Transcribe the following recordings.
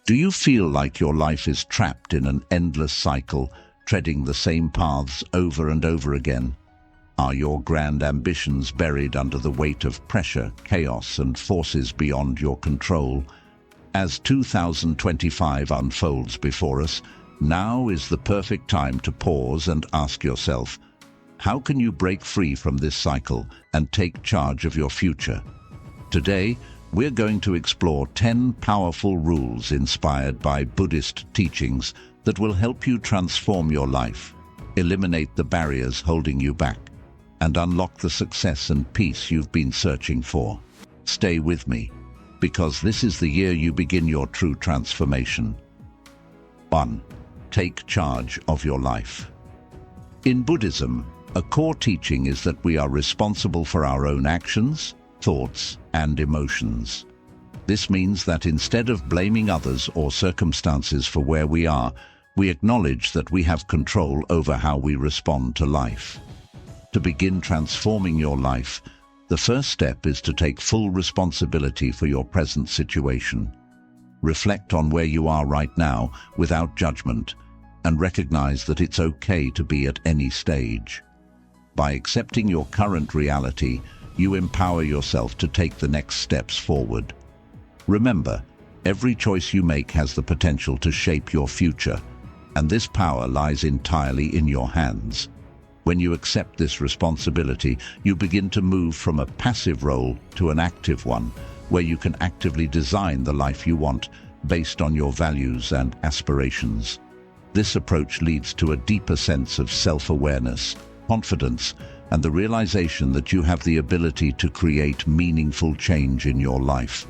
Do you feel like your life is trapped in an endless cycle, treading the same paths over and over again? Are your grand ambitions buried under the weight of pressure, chaos, and forces beyond your control? As 2025 unfolds before us, now is the perfect time to pause and ask yourself, how can you break free from this cycle and take charge of your future? Today, we're going to explore 10 powerful rules inspired by Buddhist teachings that will help you transform your life, eliminate the barriers holding you back, and unlock the success and peace you've been searching for. Stay with me, because this is the year you begin your true transformation. 1. Take charge of your life. In Buddhism, a core teaching is that we are responsible for our own actions, thoughts, and emotions. This means that instead of blaming others or circumstances for where we are, we acknowledge that we have control over how we respond to life. To begin transforming your life, the first step is to take full responsibility for your present situation. Reflect on where you are right now without judgment, and recognize that it's okay to be at any stage. By accepting your current reality, you empower yourself to take the next steps forward. Remember, every choice you make has the potential to shape your future, and this power lies entirely in your hands. When you accept this responsibility, you begin to move from a passive role to an active one, where you can actively design the life you want based on your values and aspirations. This approach leads to a deeper sense of self-awareness, confidence, and the realization that you have the ability to create meaningful change in your life.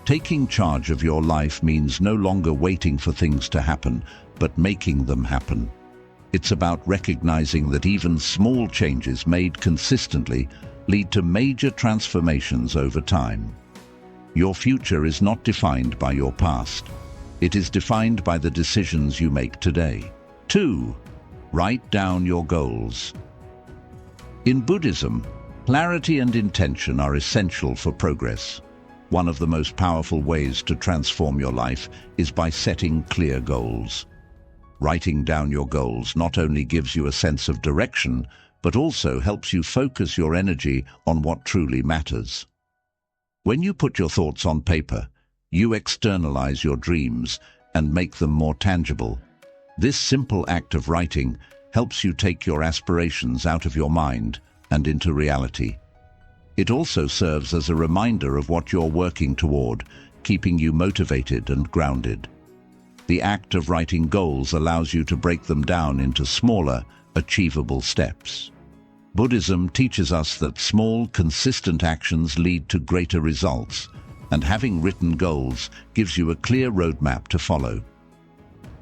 Taking charge of your life means no longer waiting for things to happen, but making them happen. It's about recognizing that even small changes made consistently lead to major transformations over time. Your future is not defined by your past. It is defined by the decisions you make today. 2. Write down your goals. In Buddhism, clarity and intention are essential for progress. One of the most powerful ways to transform your life is by setting clear goals. Writing down your goals not only gives you a sense of direction, but also helps you focus your energy on what truly matters. When you put your thoughts on paper, you externalize your dreams and make them more tangible. This simple act of writing helps you take your aspirations out of your mind and into reality. It also serves as a reminder of what you're working toward, keeping you motivated and grounded. The act of writing goals allows you to break them down into smaller, achievable steps. Buddhism teaches us that small, consistent actions lead to greater results, and having written goals gives you a clear roadmap to follow.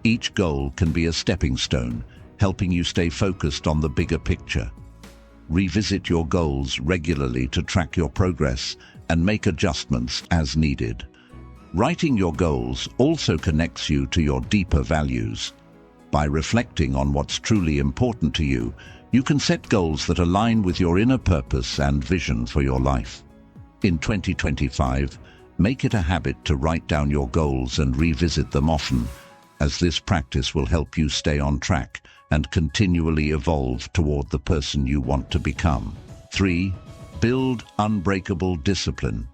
Each goal can be a stepping stone, helping you stay focused on the bigger picture. Revisit your goals regularly to track your progress and make adjustments as needed. Writing your goals also connects you to your deeper values. By reflecting on what's truly important to you, you can set goals that align with your inner purpose and vision for your life. In 2025, make it a habit to write down your goals and revisit them often, as this practice will help you stay on track and continually evolve toward the person you want to become. 3. Build unbreakable discipline.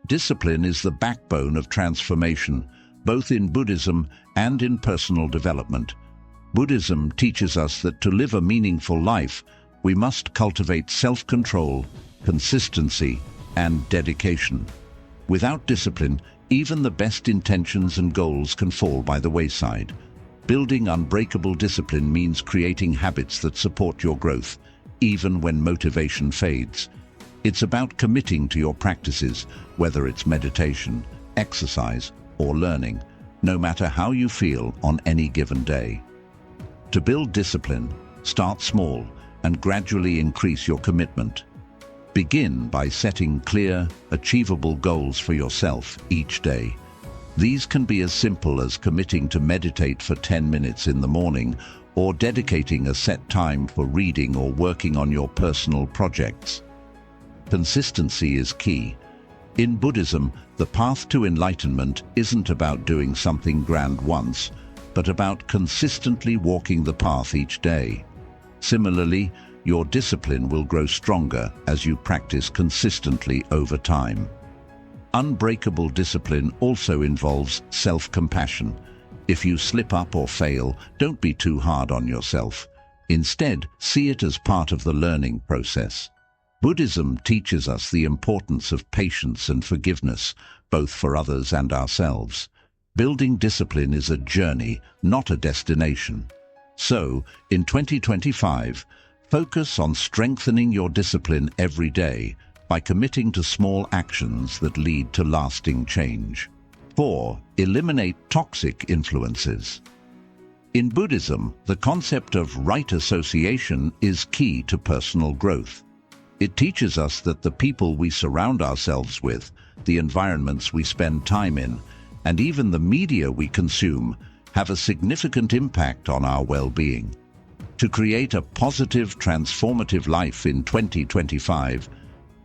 Discipline is the backbone of transformation, both in Buddhism and in personal development. Buddhism teaches us that to live a meaningful life, we must cultivate self-control, consistency, and dedication. Without discipline, even the best intentions and goals can fall by the wayside. Building unbreakable discipline means creating habits that support your growth, even when motivation fades. It's about committing to your practices, whether it's meditation, exercise, or learning, no matter how you feel on any given day. To build discipline, start small and gradually increase your commitment. Begin by setting clear, achievable goals for yourself each day. These can be as simple as committing to meditate for 10 minutes in the morning or dedicating a set time for reading or working on your personal projects. Consistency is key. In Buddhism, the path to enlightenment isn't about doing something grand once, but about consistently walking the path each day. Similarly, your discipline will grow stronger as you practice consistently over time. Unbreakable discipline also involves self-compassion. If you slip up or fail, don't be too hard on yourself. Instead, see it as part of the learning process. Buddhism teaches us the importance of patience and forgiveness, both for others and ourselves. Building discipline is a journey, not a destination. So, in 2025, focus on strengthening your discipline every day by committing to small actions that lead to lasting change. 4. Eliminate toxic influences. In Buddhism, the concept of right association is key to personal growth. It teaches us that the people we surround ourselves with, the environments we spend time in, and even the media we consume have a significant impact on our well-being. To create a positive, transformative life in 2025,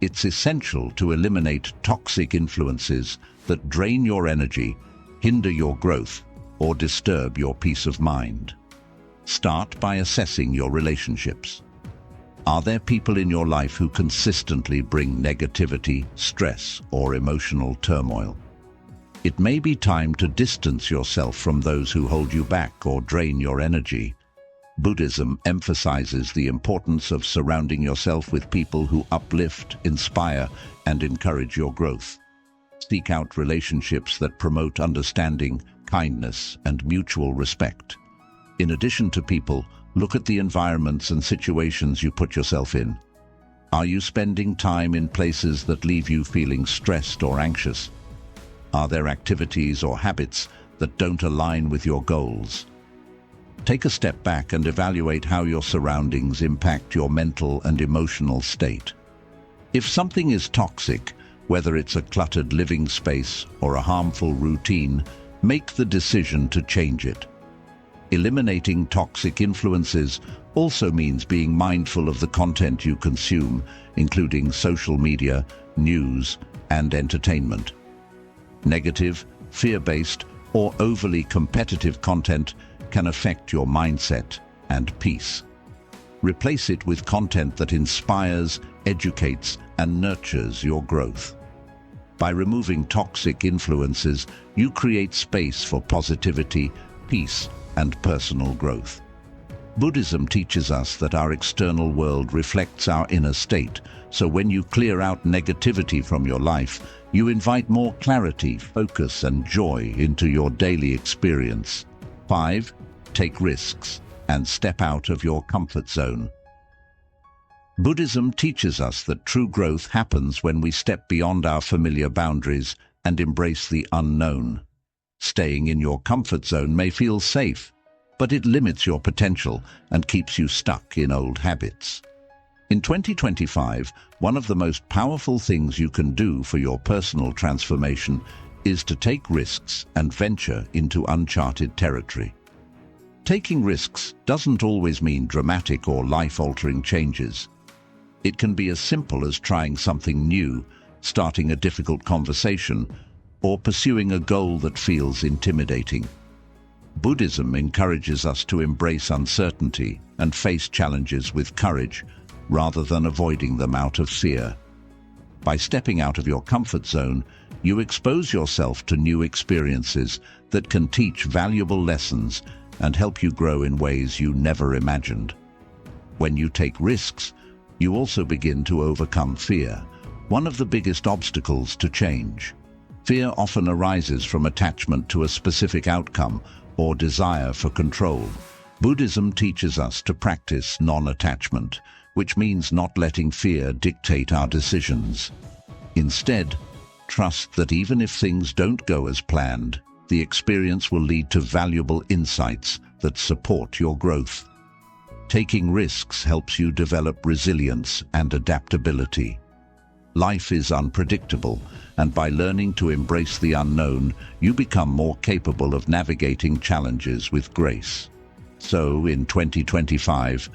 it's essential to eliminate toxic influences that drain your energy, hinder your growth, or disturb your peace of mind. Start by assessing your relationships. Are there people in your life who consistently bring negativity, stress, or emotional turmoil? It may be time to distance yourself from those who hold you back or drain your energy. Buddhism emphasizes the importance of surrounding yourself with people who uplift, inspire, and encourage your growth. Seek out relationships that promote understanding, kindness, and mutual respect. In addition to people, look at the environments and situations you put yourself in. Are you spending time in places that leave you feeling stressed or anxious? Are there activities or habits that don't align with your goals? Take a step back and evaluate how your surroundings impact your mental and emotional state. If something is toxic, whether it's a cluttered living space or a harmful routine, make the decision to change it. Eliminating toxic influences also means being mindful of the content you consume, including social media, news, and entertainment. Negative, fear-based, or overly competitive content can affect your mindset and peace. Replace it with content that inspires, educates, and nurtures your growth. By removing toxic influences, you create space for positivity, peace, and personal growth. Buddhism teaches us that our external world reflects our inner state, so when you clear out negativity from your life, you invite more clarity, focus, and joy into your daily experience. 5. Take risks and step out of your comfort zone. Buddhism teaches us that true growth happens when we step beyond our familiar boundaries and embrace the unknown. Staying in your comfort zone may feel safe, but it limits your potential and keeps you stuck in old habits. In 2025, one of the most powerful things you can do for your personal transformation is to take risks and venture into uncharted territory. Taking risks doesn't always mean dramatic or life-altering changes. It can be as simple as trying something new, starting a difficult conversation, or pursuing a goal that feels intimidating. Buddhism encourages us to embrace uncertainty and face challenges with courage, rather than avoiding them out of fear. By stepping out of your comfort zone, you expose yourself to new experiences that can teach valuable lessons and help you grow in ways you never imagined. When you take risks, you also begin to overcome fear, one of the biggest obstacles to change. Fear often arises from attachment to a specific outcome or desire for control. Buddhism teaches us to practice non-attachment, which means not letting fear dictate our decisions. Instead, trust that even if things don't go as planned, the experience will lead to valuable insights that support your growth. Taking risks helps you develop resilience and adaptability. Life is unpredictable, and by learning to embrace the unknown, you become more capable of navigating challenges with grace. So, in 2025,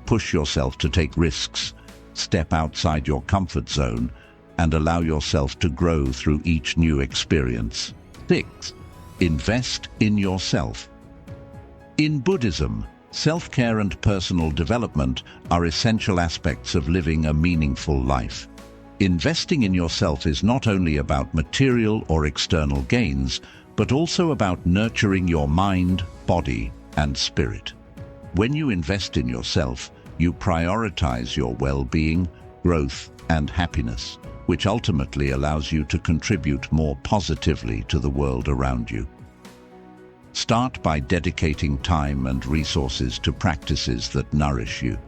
push yourself to take risks, step outside your comfort zone, and allow yourself to grow through each new experience. 6. Invest in yourself. In Buddhism, self-care and personal development are essential aspects of living a meaningful life. Investing in yourself is not only about material or external gains, but also about nurturing your mind, body, and spirit. When you invest in yourself, you prioritize your well-being, growth, and happiness, which ultimately allows you to contribute more positively to the world around you. Start by dedicating time and resources to practices that nourish you.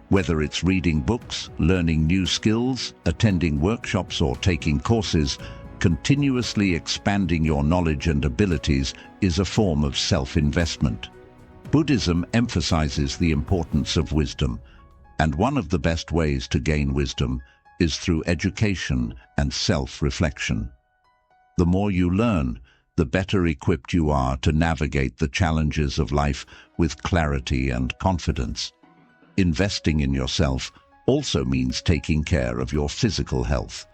Whether it's reading books, learning new skills, attending workshops, or taking courses, continuously expanding your knowledge and abilities is a form of self-investment. Buddhism emphasizes the importance of wisdom, and one of the best ways to gain wisdom is through education and self-reflection. The more you learn, the better equipped you are to navigate the challenges of life with clarity and confidence. Investing in yourself also means taking care of your physical health.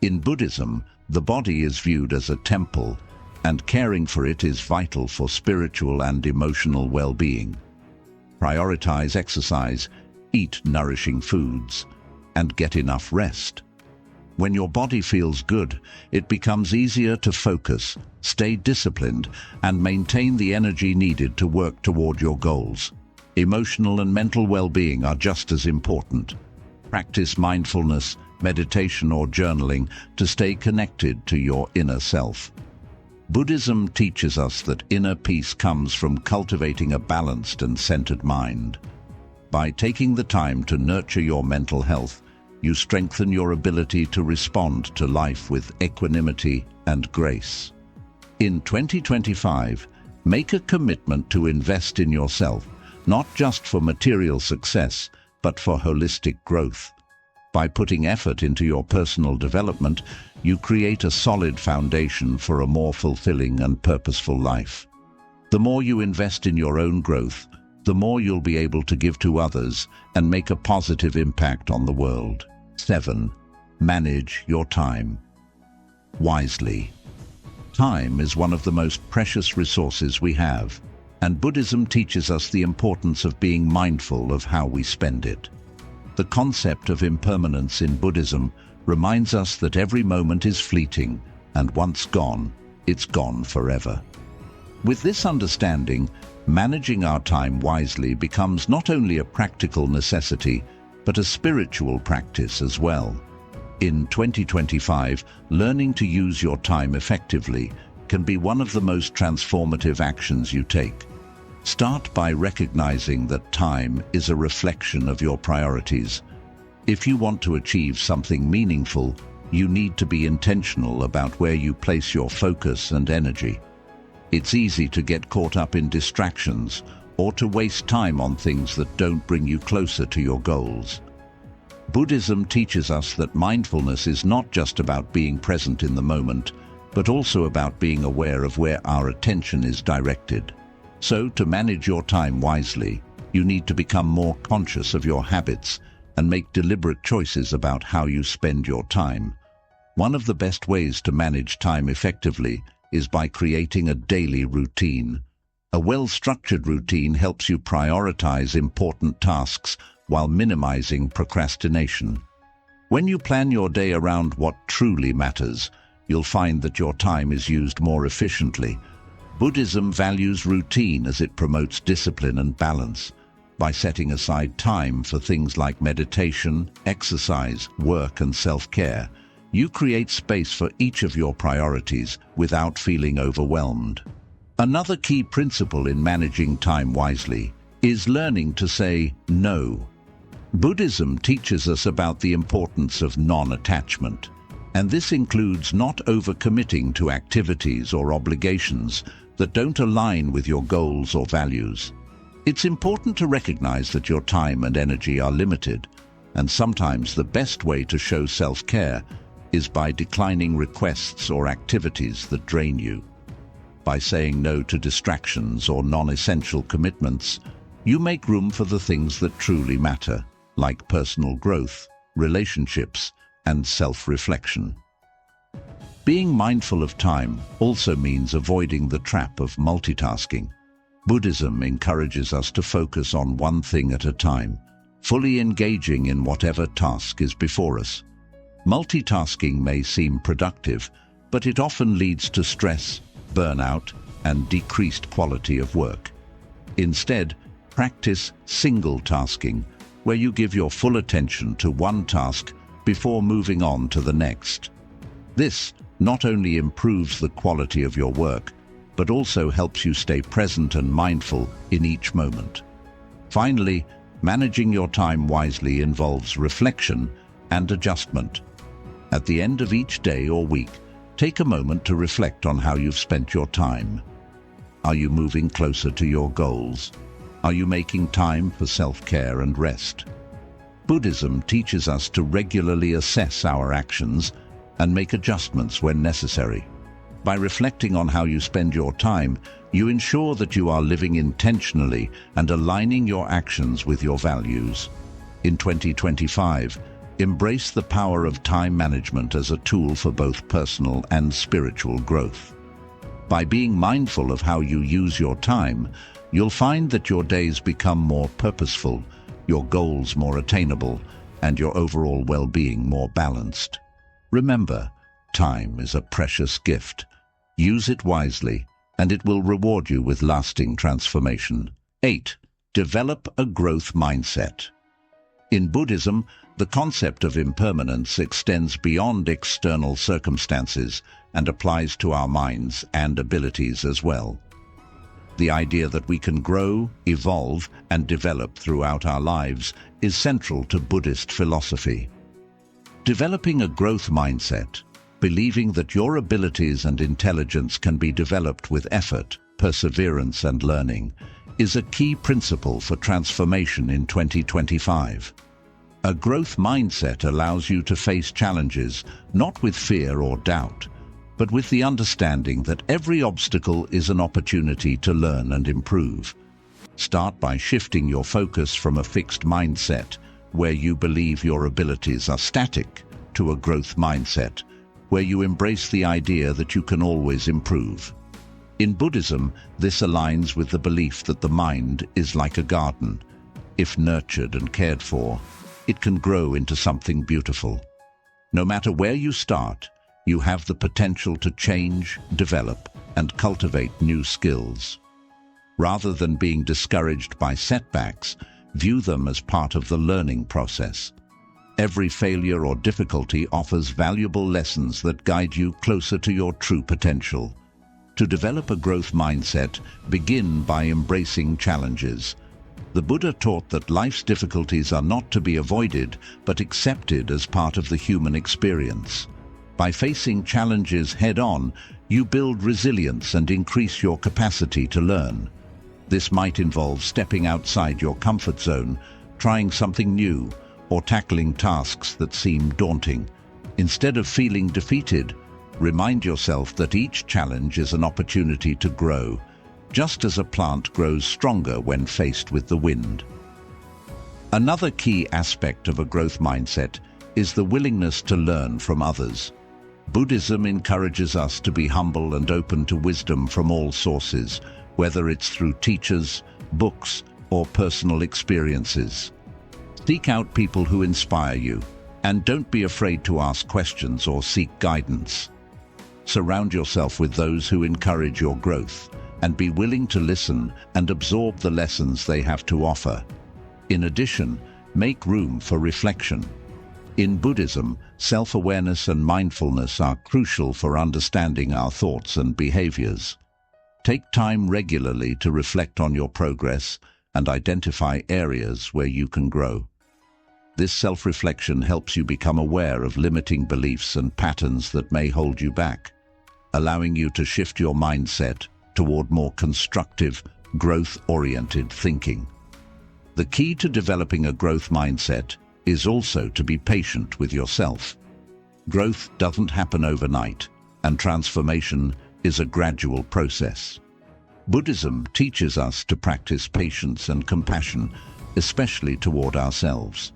In Buddhism, the body is viewed as a temple, and caring for it is vital for spiritual and emotional well-being. Prioritize exercise, eat nourishing foods, and get enough rest. When your body feels good, it becomes easier to focus, stay disciplined, and maintain the energy needed to work toward your goals. Emotional and mental well-being are just as important. Practice mindfulness, meditation, or journaling to stay connected to your inner self. Buddhism teaches us that inner peace comes from cultivating a balanced and centered mind. By taking the time to nurture your mental health, you strengthen your ability to respond to life with equanimity and grace. In 2025, make a commitment to invest in yourself, not just for material success, but for holistic growth. By putting effort into your personal development, you create a solid foundation for a more fulfilling and purposeful life. The more you invest in your own growth, the more you'll be able to give to others and make a positive impact on the world. 7. Manage your time wisely. Time is one of the most precious resources we have, and Buddhism teaches us the importance of being mindful of how we spend it. The concept of impermanence in Buddhism reminds us that every moment is fleeting, and once gone, it's gone forever. With this understanding, managing our time wisely becomes not only a practical necessity, but a spiritual practice as well. In 2025, learning to use your time effectively can be one of the most transformative actions you take. Start by recognizing that time is a reflection of your priorities. If you want to achieve something meaningful, you need to be intentional about where you place your focus and energy. It's easy to get caught up in distractions or to waste time on things that don't bring you closer to your goals. Buddhism teaches us that mindfulness is not just about being present in the moment, but also about being aware of where our attention is directed. So, to manage your time wisely, you need to become more conscious of your habits and make deliberate choices about how you spend your time. One of the best ways to manage time effectively is by creating a daily routine. A well-structured routine helps you prioritize important tasks while minimizing procrastination. When you plan your day around what truly matters, you'll find that your time is used more efficiently. Buddhism values routine as it promotes discipline and balance. By setting aside time for things like meditation, exercise, work, and self-care, you create space for each of your priorities without feeling overwhelmed. Another key principle in managing time wisely is learning to say no. Buddhism teaches us about the importance of non-attachment, and this includes not overcommitting to activities or obligations that don't align with your goals or values. It's important to recognize that your time and energy are limited, and sometimes the best way to show self-care is by declining requests or activities that drain you. By saying no to distractions or non-essential commitments, you make room for the things that truly matter, like personal growth, relationships, and self-reflection. Being mindful of time also means avoiding the trap of multitasking. Buddhism encourages us to focus on one thing at a time, fully engaging in whatever task is before us. Multitasking may seem productive, but it often leads to stress, burnout, and decreased quality of work. Instead, practice single tasking, where you give your full attention to one task before moving on to the next. This not only improves the quality of your work, but also helps you stay present and mindful in each moment. Finally, managing your time wisely involves reflection and adjustment. At the end of each day or week, take a moment to reflect on how you've spent your time. Are you moving closer to your goals? Are you making time for self-care and rest? Buddhism teaches us to regularly assess our actions and make adjustments when necessary. By reflecting on how you spend your time, you ensure that you are living intentionally and aligning your actions with your values. In 2025, embrace the power of time management as a tool for both personal and spiritual growth. By being mindful of how you use your time, you'll find that your days become more purposeful, your goals more attainable, and your overall well-being more balanced. Remember, time is a precious gift. Use it wisely, and it will reward you with lasting transformation. 8. Develop a growth mindset. In Buddhism, the concept of impermanence extends beyond external circumstances and applies to our minds and abilities as well. The idea that we can grow, evolve, and develop throughout our lives is central to Buddhist philosophy. Developing a growth mindset, believing that your abilities and intelligence can be developed with effort, perseverance, and learning, is a key principle for transformation in 2025. A growth mindset allows you to face challenges not with fear or doubt, but with the understanding that every obstacle is an opportunity to learn and improve. Start by shifting your focus from a fixed mindset, where you believe your abilities are static, to a growth mindset, where you embrace the idea that you can always improve. In Buddhism, this aligns with the belief that the mind is like a garden. If nurtured and cared for, it can grow into something beautiful. No matter where you start, you have the potential to change, develop, and cultivate new skills. Rather than being discouraged by setbacks, view them as part of the learning process. Every failure or difficulty offers valuable lessons that guide you closer to your true potential. To develop a growth mindset, begin by embracing challenges. The Buddha taught that life's difficulties are not to be avoided, but accepted as part of the human experience. By facing challenges head-on, you build resilience and increase your capacity to learn. This might involve stepping outside your comfort zone, trying something new, or tackling tasks that seem daunting. Instead of feeling defeated, remind yourself that each challenge is an opportunity to grow, just as a plant grows stronger when faced with the wind. Another key aspect of a growth mindset is the willingness to learn from others. Buddhism encourages us to be humble and open to wisdom from all sources, whether it's through teachers, books, or personal experiences. Seek out people who inspire you, and don't be afraid to ask questions or seek guidance. Surround yourself with those who encourage your growth, and be willing to listen and absorb the lessons they have to offer. In addition, make room for reflection. In Buddhism, self-awareness and mindfulness are crucial for understanding our thoughts and behaviors. Take time regularly to reflect on your progress and identify areas where you can grow. This self-reflection helps you become aware of limiting beliefs and patterns that may hold you back, allowing you to shift your mindset toward more constructive, growth-oriented thinking. The key to developing a growth mindset is also to be patient with yourself. Growth doesn't happen overnight, and transformation is a gradual process. Buddhism teaches us to practice patience and compassion, especially toward ourselves.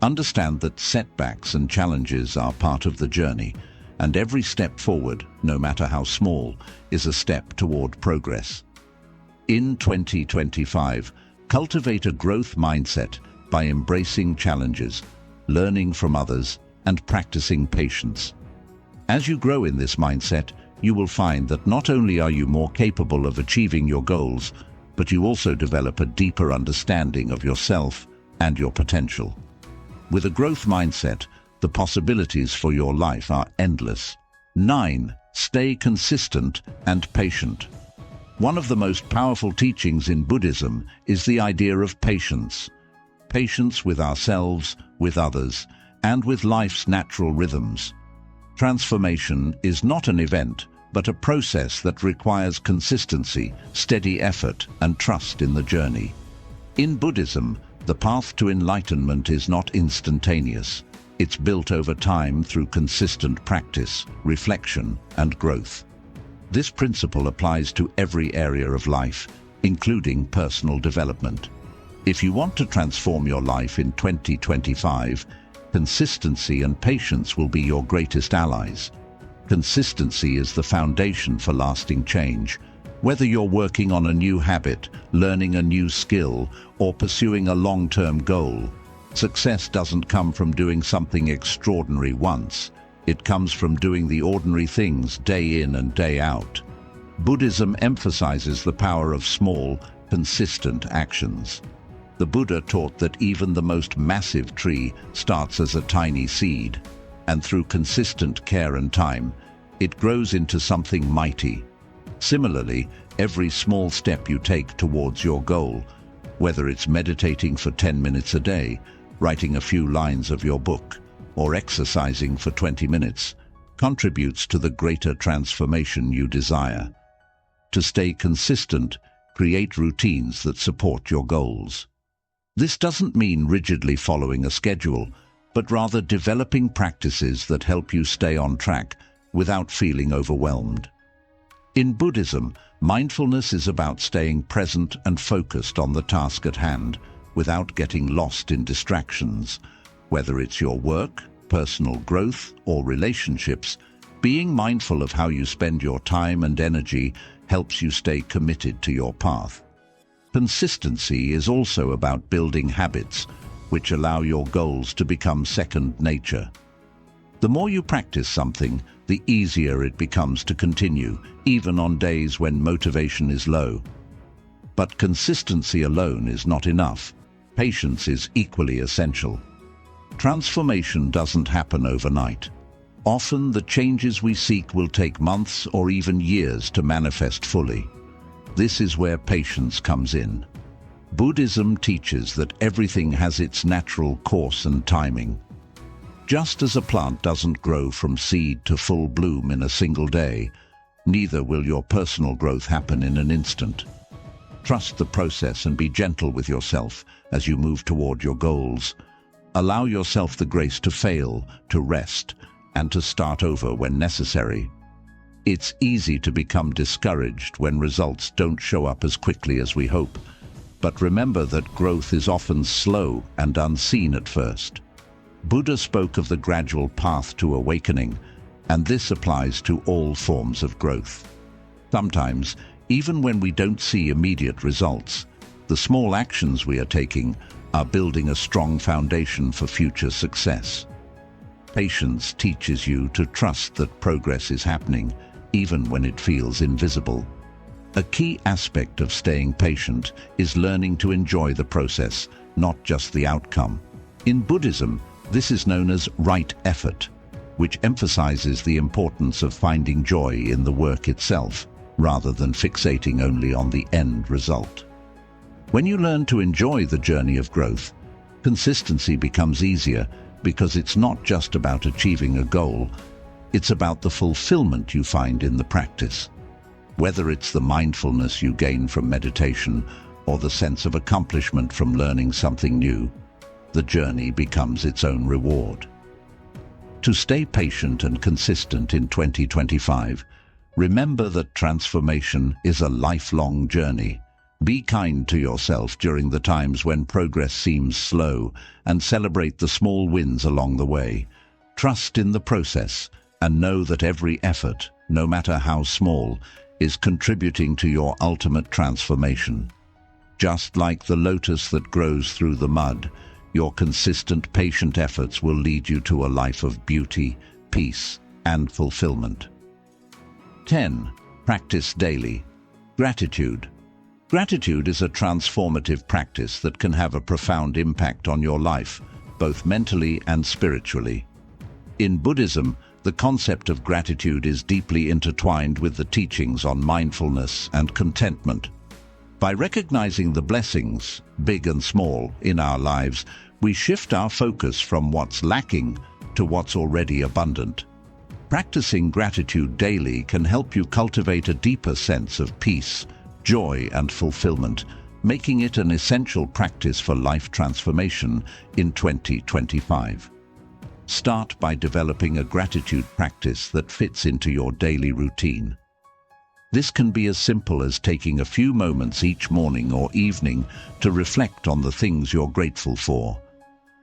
Understand that setbacks and challenges are part of the journey, and every step forward, no matter how small, is a step toward progress. In 2025, cultivate a growth mindset by embracing challenges, learning from others, and practicing patience. As you grow in this mindset, you will find that not only are you more capable of achieving your goals, but you also develop a deeper understanding of yourself and your potential. With a growth mindset, the possibilities for your life are endless. 9. Stay consistent and patient. One of the most powerful teachings in Buddhism is the idea of patience. Patience with ourselves, with others, and with life's natural rhythms. Transformation is not an event, but a process that requires consistency, steady effort, and trust in the journey. In Buddhism, the path to enlightenment is not instantaneous. It's built over time through consistent practice, reflection, and growth. This principle applies to every area of life, including personal development. If you want to transform your life in 2025, consistency and patience will be your greatest allies. Consistency is the foundation for lasting change. Whether you're working on a new habit, learning a new skill, or pursuing a long-term goal, success doesn't come from doing something extraordinary once. It comes from doing the ordinary things day in and day out. Buddhism emphasizes the power of small, consistent actions. The Buddha taught that even the most massive tree starts as a tiny seed, and through consistent care and time, it grows into something mighty. Similarly, every small step you take towards your goal, whether it's meditating for 10 minutes a day, writing a few lines of your book, or exercising for 20 minutes, contributes to the greater transformation you desire. To stay consistent, create routines that support your goals. This doesn't mean rigidly following a schedule, but rather developing practices that help you stay on track without feeling overwhelmed. In Buddhism, mindfulness is about staying present and focused on the task at hand without getting lost in distractions. Whether it's your work, personal growth, or relationships, being mindful of how you spend your time and energy helps you stay committed to your path. Consistency is also about building habits, which allow your goals to become second nature. The more you practice something, the easier it becomes to continue, even on days when motivation is low. But consistency alone is not enough. Patience is equally essential. Transformation doesn't happen overnight. Often the changes we seek will take months or even years to manifest fully. This is where patience comes in. Buddhism teaches that everything has its natural course and timing. Just as a plant doesn't grow from seed to full bloom in a single day, neither will your personal growth happen in an instant. Trust the process and be gentle with yourself as you move toward your goals. Allow yourself the grace to fail, to rest, and to start over when necessary. It's easy to become discouraged when results don't show up as quickly as we hope, but remember that growth is often slow and unseen at first. Buddha spoke of the gradual path to awakening, and this applies to all forms of growth. Sometimes, even when we don't see immediate results, the small actions we are taking are building a strong foundation for future success. Patience teaches you to trust that progress is happening, even when it feels invisible. A key aspect of staying patient is learning to enjoy the process, not just the outcome. In Buddhism, this is known as right effort, which emphasizes the importance of finding joy in the work itself, rather than fixating only on the end result. When you learn to enjoy the journey of growth, consistency becomes easier because it's not just about achieving a goal, it's about the fulfillment you find in the practice. Whether it's the mindfulness you gain from meditation or the sense of accomplishment from learning something new, the journey becomes its own reward. To stay patient and consistent in 2025, remember that transformation is a lifelong journey. Be kind to yourself during the times when progress seems slow and celebrate the small wins along the way. Trust in the process and know that every effort, no matter how small, is contributing to your ultimate transformation. Just like the lotus that grows through the mud, your consistent, patient efforts will lead you to a life of beauty, peace, and fulfillment. 10. Practice daily. Gratitude. Gratitude is a transformative practice that can have a profound impact on your life, both mentally and spiritually. In Buddhism, the concept of gratitude is deeply intertwined with the teachings on mindfulness and contentment. By recognizing the blessings, big and small, in our lives, we shift our focus from what's lacking to what's already abundant. Practicing gratitude daily can help you cultivate a deeper sense of peace, joy, and fulfillment, making it an essential practice for life transformation in 2025. Start by developing a gratitude practice that fits into your daily routine. This can be as simple as taking a few moments each morning or evening to reflect on the things you're grateful for.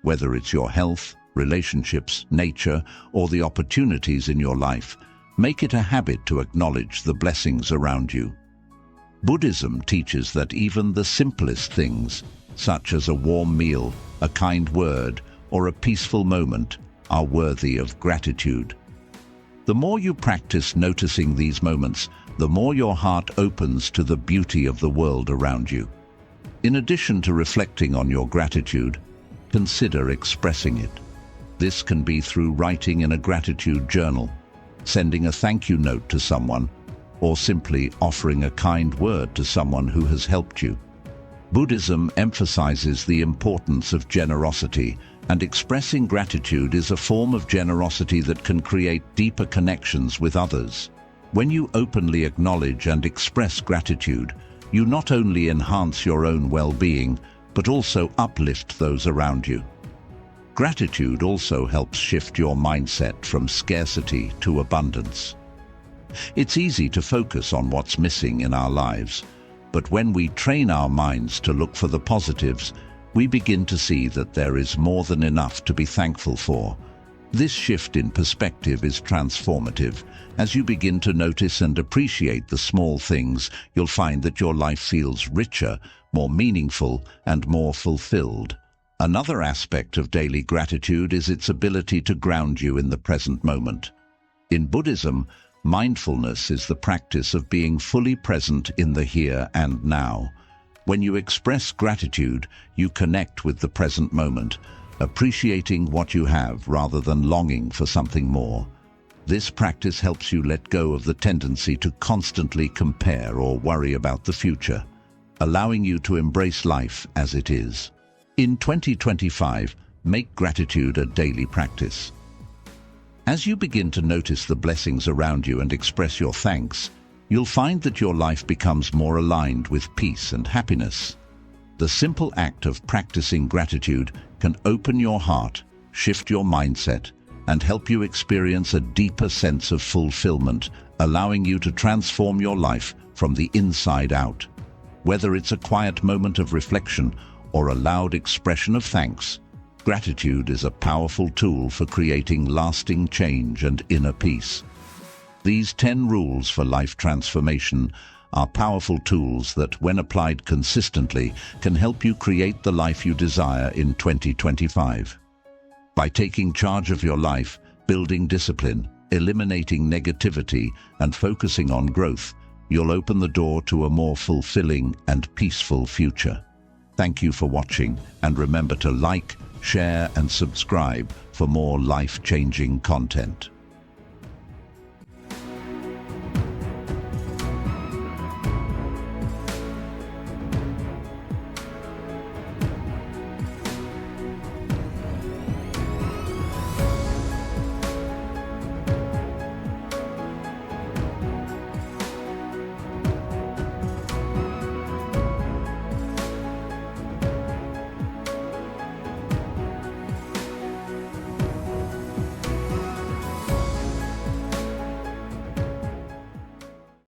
Whether it's your health, relationships, nature, or the opportunities in your life, make it a habit to acknowledge the blessings around you. Buddhism teaches that even the simplest things, such as a warm meal, a kind word, or a peaceful moment, are worthy of gratitude. The more you practice noticing these moments, the more your heart opens to the beauty of the world around you. In addition to reflecting on your gratitude, consider expressing it. This can be through writing in a gratitude journal, sending a thank you note to someone, or simply offering a kind word to someone who has helped you. Buddhism emphasizes the importance of generosity, and expressing gratitude is a form of generosity that can create deeper connections with others. When you openly acknowledge and express gratitude, you not only enhance your own well-being, but also uplift those around you. Gratitude also helps shift your mindset from scarcity to abundance. It's easy to focus on what's missing in our lives, but when we train our minds to look for the positives, we begin to see that there is more than enough to be thankful for. This shift in perspective is transformative. As you begin to notice and appreciate the small things, you'll find that your life feels richer, more meaningful, and more fulfilled. Another aspect of daily gratitude is its ability to ground you in the present moment. In Buddhism, mindfulness is the practice of being fully present in the here and now. When you express gratitude, you connect with the present moment, appreciating what you have rather than longing for something more. This practice helps you let go of the tendency to constantly compare or worry about the future, allowing you to embrace life as it is. In 2025, make gratitude a daily practice. As you begin to notice the blessings around you and express your thanks, you'll find that your life becomes more aligned with peace and happiness. The simple act of practicing gratitude can open your heart, shift your mindset, and help you experience a deeper sense of fulfillment, allowing you to transform your life from the inside out. Whether it's a quiet moment of reflection or a loud expression of thanks, gratitude is a powerful tool for creating lasting change and inner peace. These 10 rules for life transformation are powerful tools that, when applied consistently, can help you create the life you desire in 2025. By taking charge of your life, building discipline, eliminating negativity, and focusing on growth, you'll open the door to a more fulfilling and peaceful future. Thank you for watching, and remember to like, share, and subscribe for more life-changing content.